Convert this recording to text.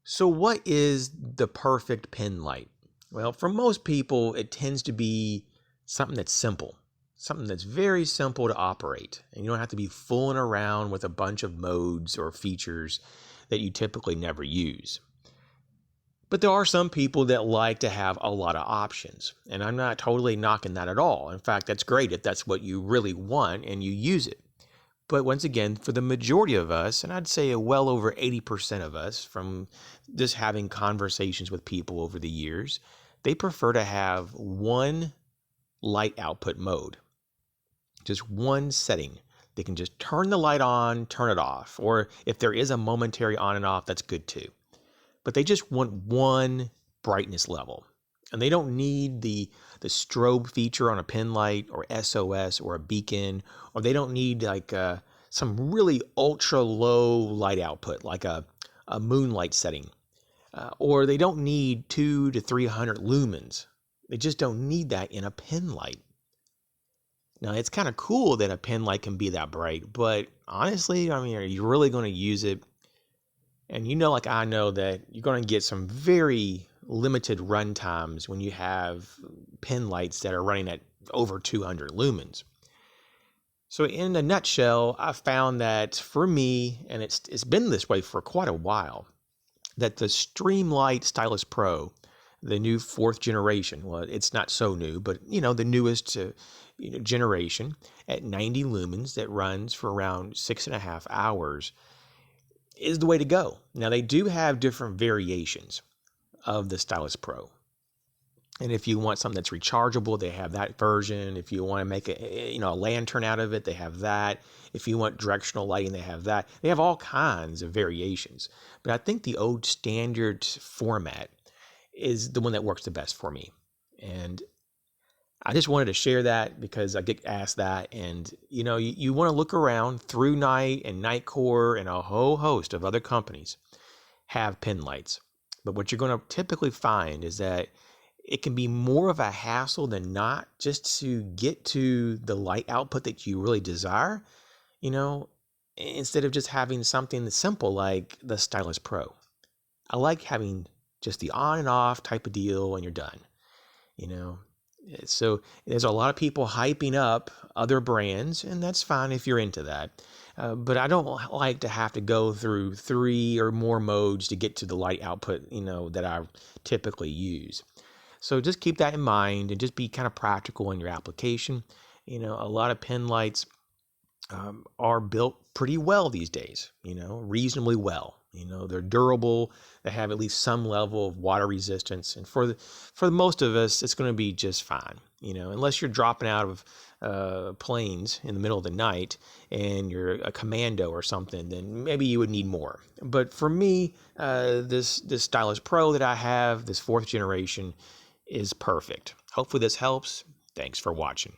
So what is the perfect pen light? Well, for most people, it tends to be something that's simple, something that's very simple to operate. And you don't have to be fooling around with a bunch of modes or features that you typically never use. But there are some people that like to have a lot of options, and I'm not totally knocking that at all. In fact, that's great if that's what you really want and you use it. But once again, for the majority of us, and I'd say well over 80% of us from just having conversations with people over the years, they prefer to have one light output mode, just one setting. They can just turn the light on, turn it off, or if there is a momentary on and off, that's good too. But they just want one brightness level. And they don't need the strobe feature on a pen light or SOS or a beacon, or they don't need like some really ultra low light output like a moonlight setting, or they don't need 200 to 300 lumens. They just don't need that in a pen light. Now, it's kind of cool that a pen light can be that bright, but honestly, I mean, are you really going to use it? And like I know that you're going to get some very limited run times when you have pen lights that are running at over 200 lumens. So in a nutshell, I found that for me, and it's been this way for quite a while, that the Streamlight Stylus Pro, the new 4th generation, well, it's not so new, but the newest generation at 90 lumens that runs for around 6.5 hours is the way to go. Now, they do have different variations of the Stylus Pro. And if you want something that's rechargeable, they have that version. If you want to make a lantern out of it, they have that. If you want directional lighting, they have that. They have all kinds of variations. But I think the old standard format is the one that works the best for me. And I just wanted to share that because I get asked that. And, you want to look around. Through Night and Nitecore and a whole host of other companies have pen lights. But what you're going to typically find is that it can be more of a hassle than not just to get to the light output that you really desire, instead of just having something that's simple like the Stylus Pro. I like having just the on and off type of deal and you're done, So there's a lot of people hyping up other brands, and that's fine if you're into that. But I don't like to have to go through 3 or more modes to get to the light output, that I typically use. So just keep that in mind and just be kind of practical in your application. A lot of pen lights are built pretty well these days, reasonably well. They're durable. They have at least some level of water resistance. And for most of us, it's going to be just fine. Unless you're dropping out of planes in the middle of the night and you're a commando or something, then maybe you would need more. But for me, this Stylus Pro that I have, this 4th generation, is perfect. Hopefully this helps. Thanks for watching.